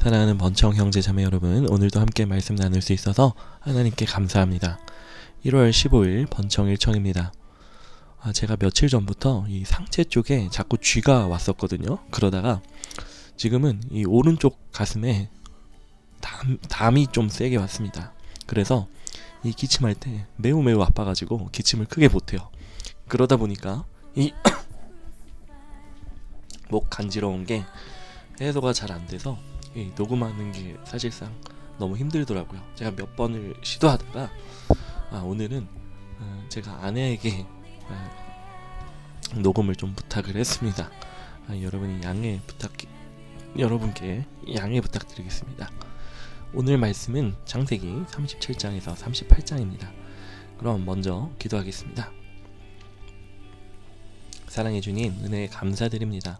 사랑하는 번청 형제 자매 여러분, 오늘도 함께 말씀 나눌 수 있어서 하나님께 감사합니다. 1월 15일 번청 일청입니다. 제가 며칠 전부터 이 상체 쪽에 자꾸 쥐가 왔었거든요. 그러다가 지금은 이 오른쪽 가슴에 담이 좀 세게 왔습니다. 그래서 이 기침할 때 매우 아파가지고 기침을 크게 못해요. 그러다 보니까 이 목 간지러운 게 해소가 잘 안 돼서 녹음하는 게 사실상 너무 힘들더라고요. 제가 몇 번을 시도하다가 오늘은 제가 아내에게 녹음을 좀 부탁을 했습니다. 여러분께 양해 부탁드리겠습니다. 오늘 말씀은 창세기 37장에서 38장입니다. 그럼 먼저 기도하겠습니다. 사랑해 주님, 은혜에 감사드립니다.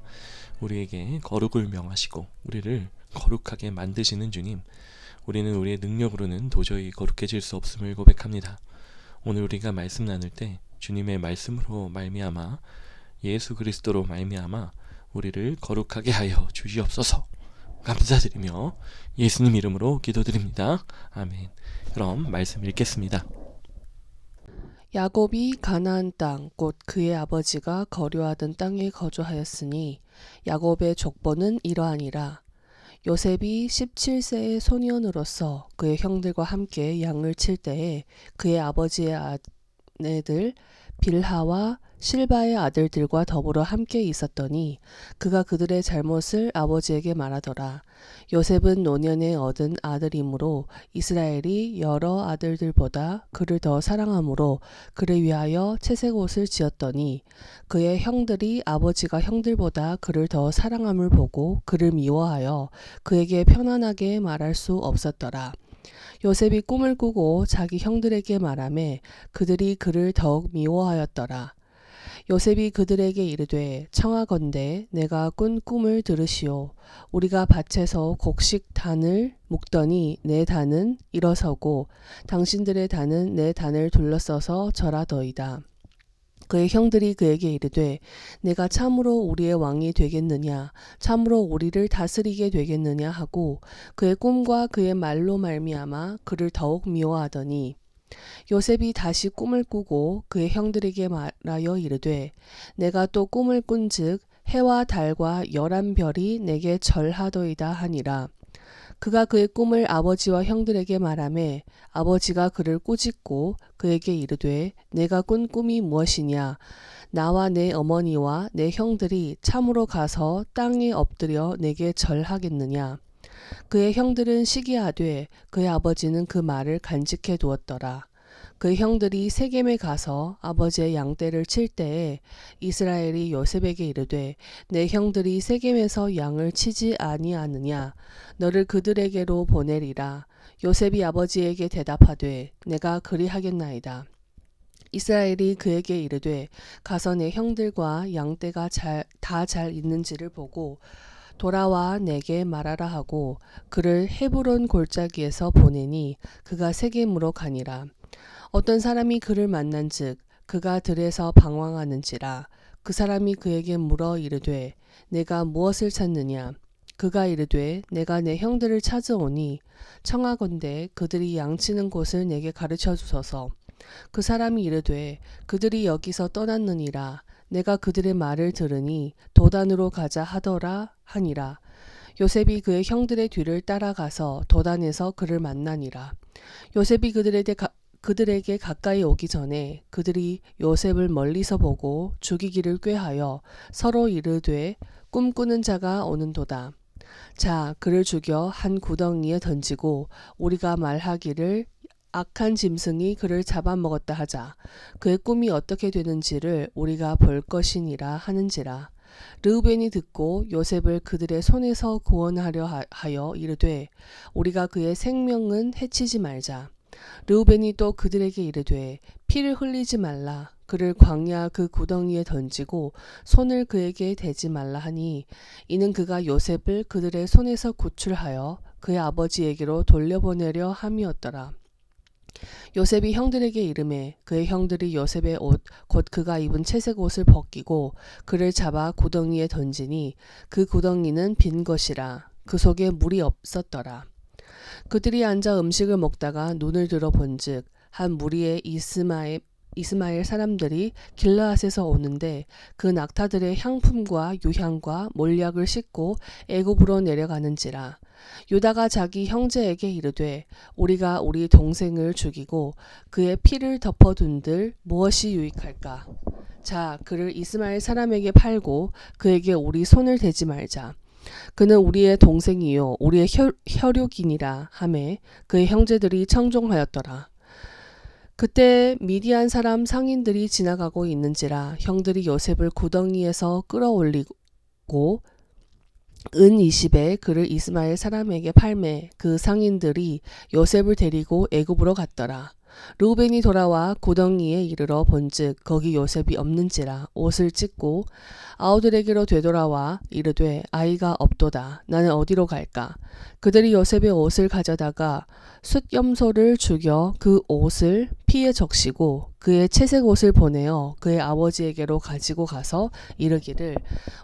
우리에게 거룩을 명하시고 우리를 거룩하게 만드시는 주님, 우리는 우리의 능력으로는 도저히 거룩해질 수 없음을 고백합니다. 오늘 우리가 말씀 나눌 때 주님의 말씀으로 말미암아, 예수 그리스도로 말미암아 우리를 거룩하게 하여 주시옵소서. 감사드리며 예수님 이름으로 기도드립니다. 아멘. 그럼 말씀 읽겠습니다. 야곱이 가나안 땅 곧 그의 아버지가 거류하던 땅에 거주하였으니 야곱의 족보는 이러하니라. 요셉이 17세의 소년으로서 그의 형들과 함께 양을 칠 때에 그의 아버지의 아내들 빌하와 실바의 아들들과 더불어 함께 있었더니 그가 그들의 잘못을 아버지에게 말하더라. 요셉은 노년에 얻은 아들이므로 이스라엘이 여러 아들들보다 그를 더 사랑하므로 그를 위하여 채색 옷을 지었더니 그의 형들이 아버지가 형들보다 그를 더 사랑함을 보고 그를 미워하여 그에게 편안하게 말할 수 없었더라. 요셉이 꿈을 꾸고 자기 형들에게 말하매 그들이 그를 더욱 미워하였더라. 요셉이 그들에게 이르되 청하건대 내가 꾼 꿈을 들으시오. 우리가 밭에서 곡식 단을 묶더니 내 단은 일어서고 당신들의 단은 내 단을 둘러서서 절하더이다. 그의 형들이 그에게 이르되 내가 참으로 우리의 왕이 되겠느냐, 참으로 우리를 다스리게 되겠느냐 하고 그의 꿈과 그의 말로 말미암아 그를 더욱 미워하더니 요셉이 다시 꿈을 꾸고 그의 형들에게 말하여 이르되 내가 또 꿈을 꾼즉 해와 달과 11별이 내게 절하도이다 하니라. 그가 그의 꿈을 아버지와 형들에게 말하매 아버지가 그를 꾸짖고 그에게 이르되 내가 꾼 꿈이 무엇이냐, 나와 내 어머니와 내 형들이 참으로 가서 땅에 엎드려 내게 절하겠느냐. 그의 형들은 시기하되 그의 아버지는 그 말을 간직해 두었더라. 그의 형들이 세겜에 가서 아버지의 양떼를 칠 때에 이스라엘이 요셉에게 이르되 내 형들이 세겜에서 양을 치지 아니하느냐, 너를 그들에게로 보내리라. 요셉이 아버지에게 대답하되 내가 그리하겠나이다. 이스라엘이 그에게 이르되 가서 내 형들과 양떼가 다 잘 있는지를 보고 돌아와 내게 말하라 하고 그를 헤브론 골짜기에서 보내니 그가 세겜으로 가니라. 어떤 사람이 그를 만난즉 그가 들에서 방황하는지라. 그 사람이 그에게 물어 이르되 내가 무엇을 찾느냐. 그가 이르되 내가 내 형들을 찾아오니 청하건대 그들이 양치는 곳을 내게 가르쳐 주소서. 그 사람이 이르되 그들이 여기서 떠났느니라. 내가 그들의 말을 들으니 도단으로 가자 하더라 하니라. 요셉이 그의 형들의 뒤를 따라가서 도단에서 그를 만나니라. 요셉이 그들에게 가까이 오기 전에 그들이 요셉을 멀리서 보고 죽이기를 꾀하여 서로 이르되 꿈꾸는 자가 오는도다. 자, 그를 죽여 한 구덩이에 던지고 우리가 말하기를 악한 짐승이 그를 잡아먹었다 하자. 그의 꿈이 어떻게 되는지를 우리가 볼 것이니라 하는지라. 르우벤이 듣고 요셉을 그들의 손에서 구원하려 하여 이르되 우리가 그의 생명은 해치지 말자. 르우벤이 또 그들에게 이르되 피를 흘리지 말라. 그를 광야 그 구덩이에 던지고 손을 그에게 대지 말라 하니 이는 그가 요셉을 그들의 손에서 구출하여 그의 아버지에게로 돌려보내려 함이었더라. 요셉이 형들에게 이르매 그의 형들이 요셉의 옷 곧 그가 입은 채색 옷을 벗기고 그를 잡아 구덩이에 던지니 그 구덩이는 빈 것이라. 그 속에 물이 없었더라. 그들이 앉아 음식을 먹다가 눈을 들어 본즉 한 무리의 이스마엘 사람들이 길르앗에서 오는데 그 낙타들의 향품과 유향과 몰약을 싣고 애굽으로 내려가는지라. 유다가 자기 형제에게 이르되 우리가 우리 동생을 죽이고 그의 피를 덮어둔들 무엇이 유익할까? 자, 그를 이스마엘 사람에게 팔고 그에게 우리 손을 대지 말자. 그는 우리의 동생이요 우리의 혈육이니라 하매 그의 형제들이 청종하였더라. 그때 미디안 사람 상인들이 지나가고 있는지라 형들이 요셉을 구덩이에서 끌어올리고 은 20에 그를 이스마엘 사람에게 팔매 그 상인들이 요셉을 데리고 애굽으로 갔더라. 르우벤이 돌아와 구덩이에 이르러 본즉 거기 요셉이 없는지라 옷을 찢고 아우들에게로 되돌아와 이르되 아이가 없도다. 나는 어디로 갈까? 그들이 요셉의 옷을 가져다가 숫염소를 죽여 그 옷을 피에 적시고 그의 채색 옷을 보내어 그의 아버지에게로 가지고 가서 이르기를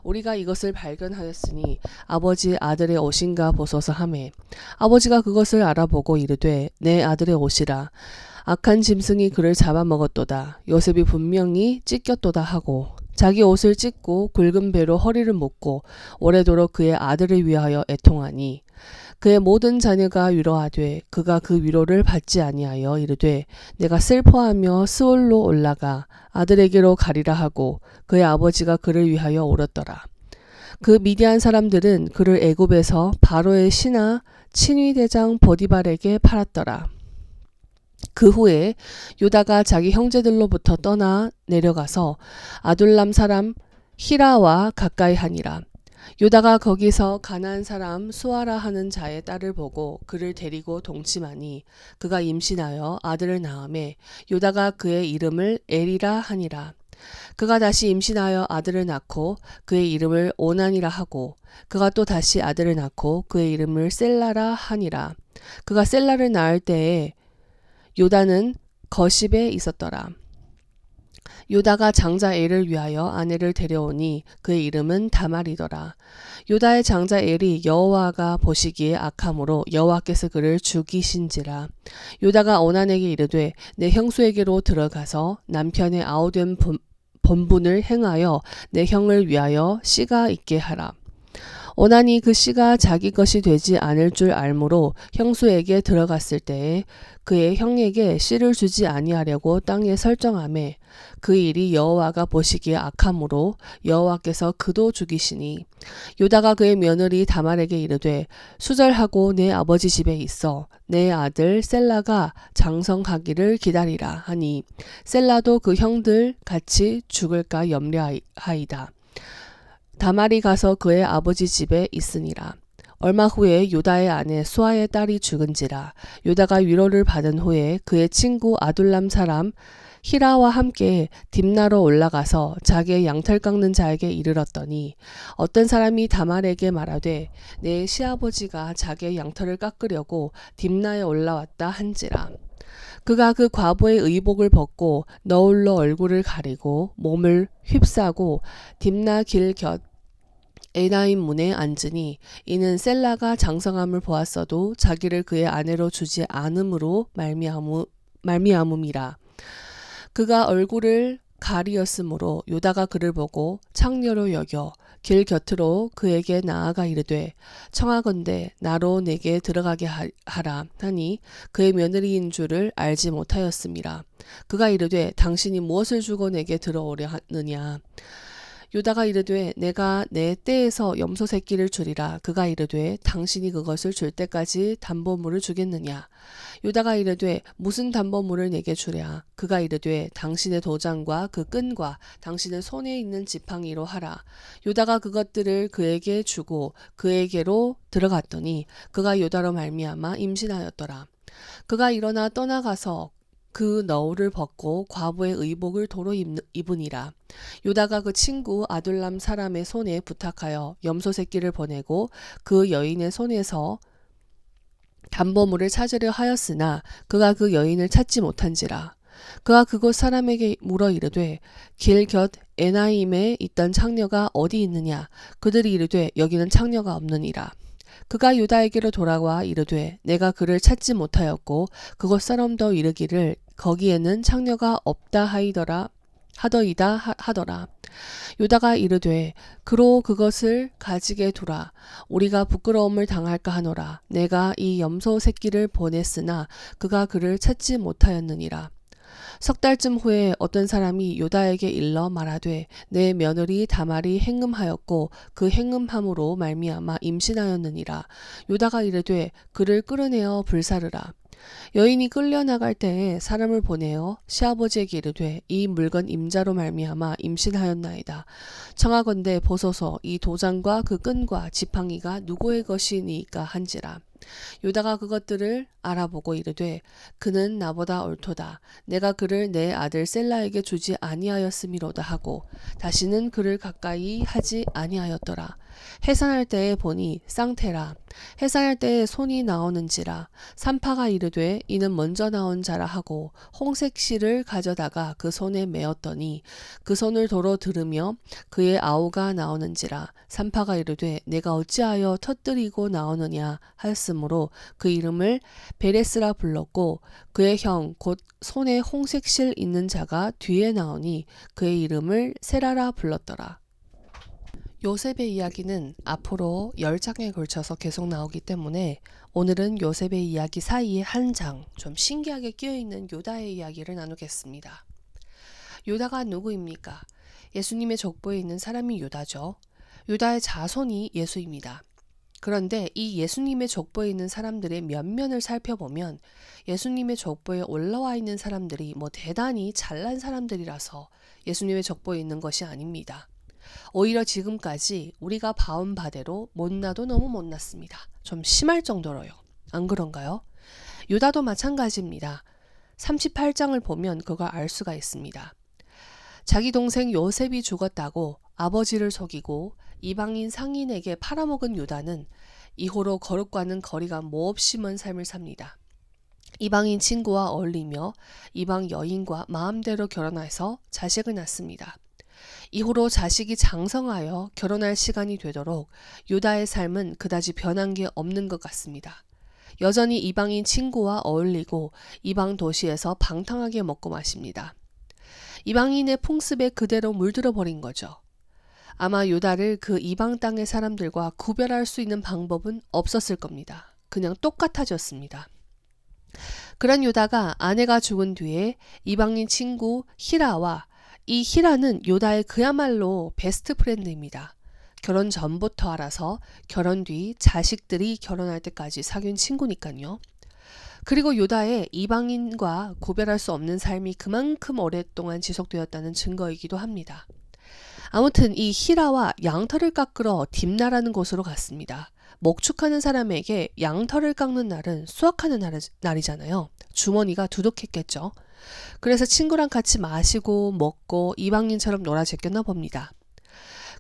우리가 이것을 발견하였으니 아버지의 아들의 옷인가 보소서 하매 아버지가 그것을 알아보고 이르되 내 아들의 옷이라. 악한 짐승이 그를 잡아먹었도다. 요셉이 분명히 찢겼도다 하고 자기 옷을 찢고 굵은 배로 허리를 묶고 오래도록 그의 아들을 위하여 애통하니 그의 모든 자녀가 위로하되 그가 그 위로를 받지 아니하여 이르되 내가 슬퍼하며 스올로 올라가 아들에게로 가리라 하고 그의 아버지가 그를 위하여 울었더라. 그 미디안 사람들은 그를 애굽에서 바로의 신하 친위대장 보디발에게 팔았더라. 그 후에 유다가 자기 형제들로부터 떠나 내려가서 아둘람 사람 히라와 가까이 하니라. 유다가 거기서 가나안 사람 수아라 하는 자의 딸을 보고 그를 데리고 동침하니 그가 임신하여 아들을 낳음에 유다가 그의 이름을 에리라 하니라. 그가 다시 임신하여 아들을 낳고 그의 이름을 오난이라 하고 그가 또 다시 아들을 낳고 그의 이름을 셀라라 하니라. 그가 셀라를 낳을 때에 유다는 거십에 있었더라. 유다가 장자 엘을 위하여 아내를 데려오니 그의 이름은 다말이더라. 유다의 장자 엘이 여호와가 보시기에 악함으로 여호와께서 그를 죽이신지라. 유다가 오난에게 이르되 내 형수에게로 들어가서 남편의 아우된 본분을 행하여 내 형을 위하여 씨가 있게 하라. 오난이 그 씨가 자기 것이 되지 않을 줄 알므로 형수에게 들어갔을 때에 그의 형에게 씨를 주지 아니하려고 땅에 설정하매 그 일이 여호와가 보시기에 악함으로 여호와께서 그도 죽이시니 유다가 그의 며느리 다말에게 이르되 수절하고 내 아버지 집에 있어 내 아들 셀라가 장성하기를 기다리라 하니 셀라도 그 형들 같이 죽을까 염려하이다. 다말이 가서 그의 아버지 집에 있으니라. 얼마 후에 유다의 아내 수아의 딸이 죽은지라. 유다가 위로를 받은 후에 그의 친구 아둘람 사람 히라와 함께 딥나로 올라가서 자기의 양털 깎는 자에게 이르렀더니 어떤 사람이 다말에게 말하되 내 시아버지가 자기의 양털을 깎으려고 딥나에 올라왔다 한지라. 그가 그 과부의 의복을 벗고 너울로 얼굴을 가리고 몸을 휩싸고 딥나 길 곁 에나임 문에 앉으니 이는 셀라가 장성함을 보았어도 자기를 그의 아내로 주지 않음으로 말미암음이라. 그가 얼굴을 가리었으므로 유다가 그를 보고 창녀로 여겨 길 곁으로 그에게 나아가 이르되 청하건대 나로 내게 들어가게 하라 하니 그의 며느리인 줄을 알지 못하였음이라. 그가 이르되 당신이 무엇을 주고 내게 들어오려 하느냐. 유다가 이르되 내가 내 떼에서 염소 새끼를 주리라. 그가 이르되 당신이 그것을 줄 때까지 담보물을 주겠느냐. 유다가 이르되 무슨 담보물을 내게 주랴. 그가 이르되 당신의 도장과 그 끈과 당신의 손에 있는 지팡이로 하라. 유다가 그것들을 그에게 주고 그에게로 들어갔더니 그가 유다로 말미암아 임신하였더라. 그가 일어나 떠나가서 그 너울을 벗고 과부의 의복을 도로 입으니라. 유다가 그 친구 아둘람 사람의 손에 부탁하여 염소 새끼를 보내고 그 여인의 손에서 담보물을 찾으려 하였으나 그가 그 여인을 찾지 못한지라. 그가 그곳 사람에게 물어 이르되 길 곁 에나임에 있던 창녀가 어디 있느냐. 그들이 이르되 여기는 창녀가 없느니라. 그가 유다에게로 돌아와 이르되 내가 그를 찾지 못하였고 그곳 사람도 이르기를 거기에는 창녀가 없다 하더라. 유다가 이르되 그로 그것을 가지게 두라. 우리가 부끄러움을 당할까 하노라. 내가 이 염소 새끼를 보냈으나 그가 그를 찾지 못하였느니라. 석 달쯤 후에 어떤 사람이 유다에게 일러 말하되 내 며느리 다말이 행음하였고 그 행음함으로 말미암아 임신하였느니라. 유다가 이르되 그를 끌어내어 불사르라. 여인이 끌려나갈 때에 사람을 보내어 시아버지에게 이르되 이 물건 임자로 말미암아 임신하였나이다. 청하건대 보소서 이 도장과 그 끈과 지팡이가 누구의 것이니까 한지라. 유다가 그것들을 알아보고 이르되 그는 나보다 옳도다. 내가 그를 내 아들 셀라에게 주지 아니하였음이로다 하고 다시는 그를 가까이 하지 아니하였더라. 해산할 때에 보니 쌍태라. 해산할 때에 손이 나오는지라. 산파가 이르되 이는 먼저 나온 자라 하고 홍색 실을 가져다가 그 손에 메었더니 그 손을 도로 들으며 그의 아우가 나오는지라. 산파가 이르되 내가 어찌하여 터뜨리고 나오느냐 하였으므로 그 이름을 베레스라 불렀고 그의 형 곧 손에 홍색 실 있는 자가 뒤에 나오니 그의 이름을 세라라 불렀더라. 요셉의 이야기는 앞으로 10장에 걸쳐서 계속 나오기 때문에 오늘은 요셉의 이야기 사이에 한 장, 좀 신기하게 끼어있는 요다의 이야기를 나누겠습니다. 요다가 누구입니까? 예수님의 족보에 있는 사람이 요다죠. 요다의 자손이 예수입니다. 그런데 이 예수님의 족보에 있는 사람들의 면면을 살펴보면 예수님의 족보에 올라와 있는 사람들이 대단히 잘난 사람들이라서 예수님의 족보에 있는 것이 아닙니다. 오히려 지금까지 우리가 봐온 바대로 못나도 너무 못났습니다. 좀 심할 정도로요. 안 그런가요? 유다도 마찬가지입니다. 38장을 보면 그걸 알 수가 있습니다. 자기 동생 요셉이 죽었다고 아버지를 속이고 이방인 상인에게 팔아먹은 유다는 이후로 거룩과는 거리가 몹시 먼 삶을 삽니다. 이방인 친구와 어울리며 이방 여인과 마음대로 결혼해서 자식을 낳습니다. 이후로 자식이 장성하여 결혼할 시간이 되도록 유다의 삶은 그다지 변한 게 없는 것 같습니다. 여전히 이방인 친구와 어울리고 이방 도시에서 방탕하게 먹고 마십니다. 이방인의 풍습에 그대로 물들어 버린 거죠. 아마 유다를 그 이방 땅의 사람들과 구별할 수 있는 방법은 없었을 겁니다. 그냥 똑같아졌습니다. 그런 유다가 아내가 죽은 뒤에 이방인 친구 히라와 이 히라는 요다의 그야말로 베스트 프렌드입니다. 결혼 전부터 알아서 결혼 뒤 자식들이 결혼할 때까지 사귄 친구니까요. 그리고 요다의 이방인과 구별할 수 없는 삶이 그만큼 오랫동안 지속되었다는 증거이기도 합니다. 아무튼 이 히라와 양털을 깎으러 딥나라는 곳으로 갔습니다. 목축하는 사람에게 양털을 깎는 날은 수확하는 날이잖아요. 주머니가 두둑했겠죠. 그래서 친구랑 같이 마시고 먹고 이방인처럼 놀아제꼈나 봅니다.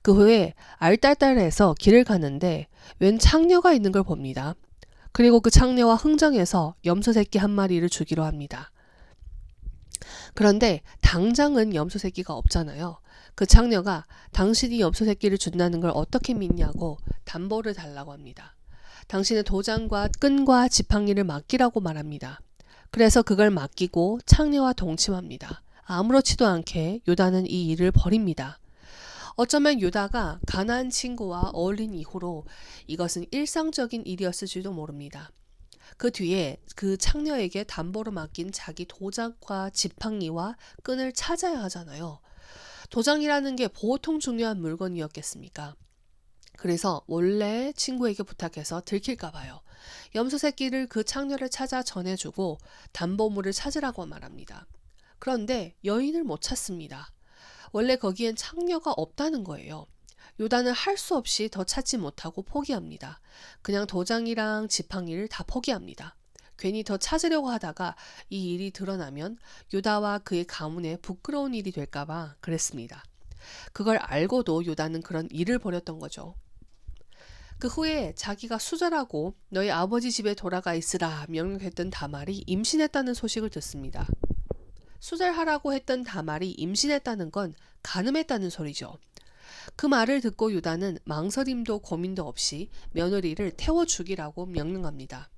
그 후에 알딸딸해서 길을 가는데 웬 창녀가 있는 걸 봅니다. 그리고 그 창녀와 흥정해서 염소 새끼 한 마리를 주기로 합니다. 그런데 당장은 염소 새끼가 없잖아요. 그 창녀가 당신이 염소 새끼를 준다는 걸 어떻게 믿냐고 담보를 달라고 합니다. 당신의 도장과 끈과 지팡이를 맡기라고 말합니다. 그래서 그걸 맡기고 창녀와 동침합니다. 아무렇지도 않게 유다는 이 일을 벌입니다. 어쩌면 유다가 가나안 친구와 어울린 이후로 이것은 일상적인 일이었을지도 모릅니다. 그 뒤에 그 창녀에게 담보로 맡긴 자기 도장과 지팡이와 끈을 찾아야 하잖아요. 도장이라는 게 보통 중요한 물건이었겠습니까? 그래서 원래 친구에게 부탁해서 들킬까 봐요. 염소 새끼를 그 창녀를 찾아 전해주고 담보물을 찾으라고 말합니다. 그런데 여인을 못 찾습니다. 원래 거기엔 창녀가 없다는 거예요. 요다는 할 수 없이 더 찾지 못하고 포기합니다. 그냥 도장이랑 지팡이를 다 포기합니다. 괜히 더 찾으려고 하다가 이 일이 드러나면 요다와 그의 가문에 부끄러운 일이 될까봐 그랬습니다. 그걸 알고도 요다는 그런 일을 벌였던 거죠. 그 후에 자기가 수절하고 너희 아버지 집에 돌아가 있으라 명령했던 다말이 임신했다는 소식을 듣습니다. 수절하라고 했던 다말이 임신했다는 건 간음했다는 소리죠. 그 말을 듣고 유다는 망설임도 고민도 없이 며느리를 태워 죽이라고 명령합니다.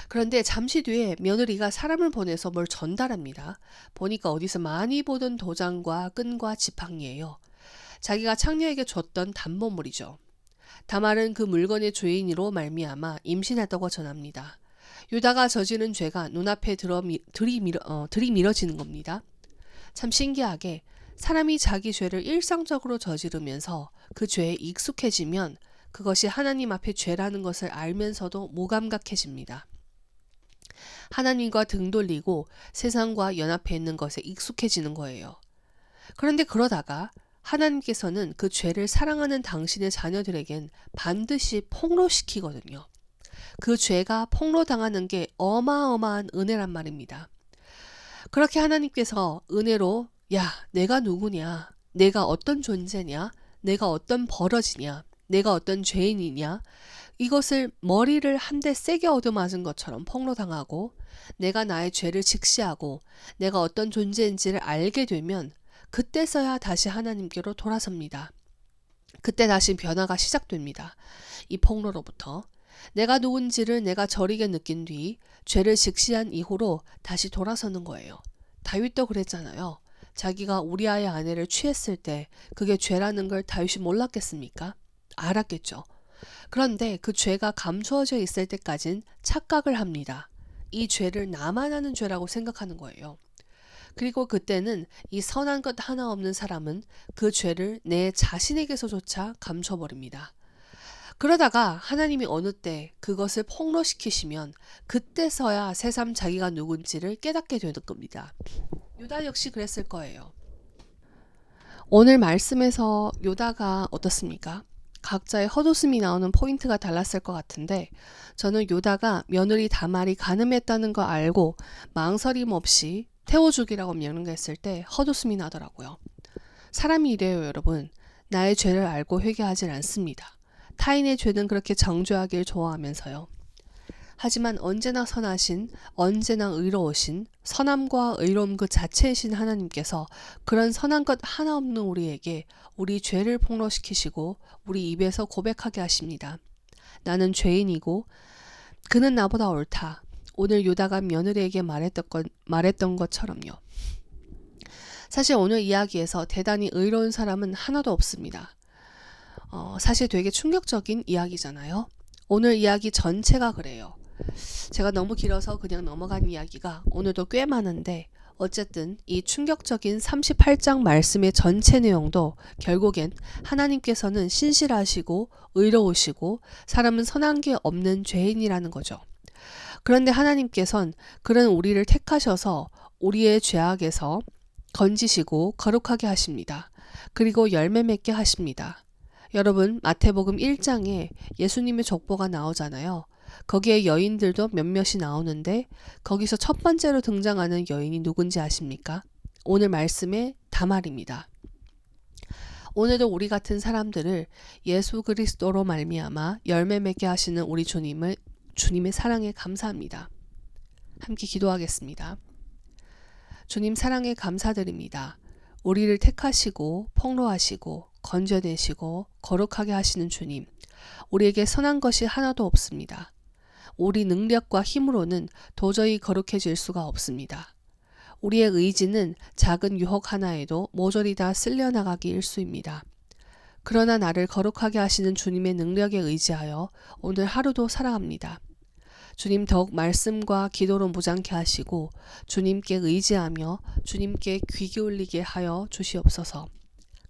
그런데 잠시 뒤에 며느리가 사람을 보내서 뭘 전달합니다. 보니까 어디서 많이 보던 도장과 끈과 지팡이예요. 자기가 창녀에게 줬던 담보물이죠. 다말은 그 물건의 주인으로 말미암아 임신했다고 전합니다. 유다가 저지른 죄가 눈앞에 들이밀어지는 겁니다. 참 신기하게 사람이 자기 죄를 일상적으로 저지르면서 그 죄에 익숙해지면 그것이 하나님 앞에 죄라는 것을 알면서도 무감각해집니다. 하나님과 등 돌리고 세상과 연합해 있는 것에 익숙해지는 거예요. 그런데 그러다가 하나님께서는 그 죄를 사랑하는 당신의 자녀들에겐 반드시 폭로시키거든요. 그 죄가 폭로당하는 게 어마어마한 은혜란 말입니다. 그렇게 하나님께서 은혜로 야, 내가 누구냐? 내가 어떤 존재냐? 내가 어떤 버러지냐? 내가 어떤 죄인이냐? 이것을 머리를 한 대 세게 얻어맞은 것처럼 폭로당하고 내가 나의 죄를 직시하고 내가 어떤 존재인지를 알게 되면 그때서야 다시 하나님께로 돌아섭니다. 그때 다시 변화가 시작됩니다. 이 폭로로부터 내가 누군지를 내가 저리게 느낀 뒤 죄를 직시한 이후로 다시 돌아서는 거예요. 다윗도 그랬잖아요. 자기가 우리아의 아내를 취했을 때 그게 죄라는 걸 다윗이 몰랐겠습니까? 알았겠죠. 그런데 그 죄가 감추어져 있을 때까진 착각을 합니다. 이 죄를 나만 하는 죄라고 생각하는 거예요. 그리고 그때는 이 선한 것 하나 없는 사람은 그 죄를 내 자신에게서조차 감춰버립니다. 그러다가 하나님이 어느 때 그것을 폭로시키시면 그때서야 새삼 자기가 누군지를 깨닫게 되는 겁니다. 유다 역시 그랬을 거예요. 오늘 말씀에서 유다가 어떻습니까? 각자의 헛웃음이 나오는 포인트가 달랐을 것 같은데 저는 유다가 며느리 다말이 간음했다는 거 알고 망설임 없이 태워 죽이라고 명령했을 때 헛웃음이 나더라고요. 사람이 이래요, 여러분. 나의 죄를 알고 회개하지 않습니다. 타인의 죄는 그렇게 정죄하길 좋아하면서요. 하지만 언제나 선하신, 언제나 의로우신, 선함과 의로움 그 자체이신 하나님께서 그런 선한 것 하나 없는 우리에게 우리 죄를 폭로시키시고 우리 입에서 고백하게 하십니다. 나는 죄인이고 그는 나보다 옳다. 오늘 유다가 며느리에게 말했던 것처럼요. 사실 오늘 이야기에서 대단히 의로운 사람은 하나도 없습니다. 사실 되게 충격적인 이야기잖아요. 오늘 이야기 전체가 그래요. 제가 너무 길어서 그냥 넘어간 이야기가 오늘도 꽤 많은데 어쨌든 이 충격적인 38장 말씀의 전체 내용도 결국엔 하나님께서는 신실하시고 의로우시고 사람은 선한 게 없는 죄인이라는 거죠. 그런데 하나님께서는 그런 우리를 택하셔서 우리의 죄악에서 건지시고 거룩하게 하십니다. 그리고 열매 맺게 하십니다. 여러분 마태복음 1장에 예수님의 족보가 나오잖아요. 거기에 여인들도 몇몇이 나오는데 거기서 첫 번째로 등장하는 여인이 누군지 아십니까? 오늘 말씀의 다말입니다. 오늘도 우리 같은 사람들을 예수 그리스도로 말미암아 열매 맺게 하시는 우리 주님의 사랑에 감사합니다. 함께 기도하겠습니다. 주님 사랑에 감사드립니다. 우리를 택하시고 폭로하시고 건져내시고 거룩하게 하시는 주님, 우리에게 선한 것이 하나도 없습니다. 우리 능력과 힘으로는 도저히 거룩해질 수가 없습니다. 우리의 의지는 작은 유혹 하나에도 모조리 다 쓸려나가기 일쑤입니다. 그러나 나를 거룩하게 하시는 주님의 능력에 의지하여 오늘 하루도 살아갑니다. 주님 더욱 말씀과 기도로 무장케 하시고 주님께 의지하며 주님께 귀 기울이게 하여 주시옵소서.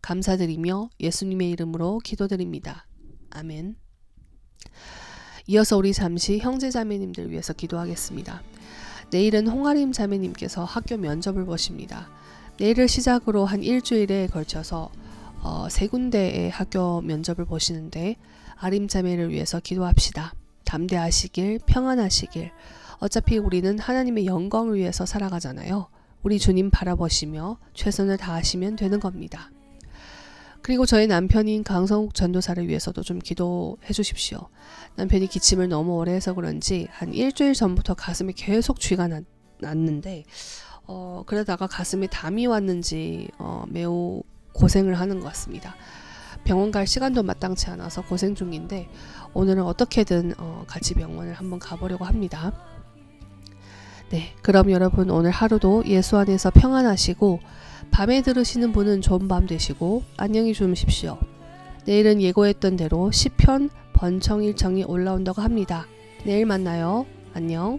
감사드리며 예수님의 이름으로 기도드립니다. 아멘. 이어서 우리 잠시 형제자매님들 위해서 기도하겠습니다. 내일은 홍아림 자매님께서 학교 면접을 보십니다. 내일을 시작으로 한 일주일에 걸쳐서 3군데의 학교 면접을 보시는데 아림 자매를 위해서 기도합시다. 담대하시길, 평안하시길. 어차피 우리는 하나님의 영광을 위해서 살아가잖아요. 우리 주님 바라보시며 최선을 다하시면 되는 겁니다. 그리고 저희 남편인 강성욱 전도사를 위해서도 좀 기도해 주십시오. 남편이 기침을 너무 오래 해서 그런지 한 일주일 전부터 가슴에 계속 쥐가 났는데 그러다가 가슴에 담이 왔는지 매우 고생을 하는 것 같습니다. 병원 갈 시간도 마땅치 않아서 고생 중인데 오늘은 어떻게든 같이 병원을 한번 가보려고 합니다. 네, 그럼 여러분 오늘 하루도 예수 안에서 평안하시고 밤에 들으시는 분은 좋은 밤 되시고 안녕히 주무십시오. 내일은 예고했던 대로 시편 번청 1청이 올라온다고 합니다. 내일 만나요. 안녕.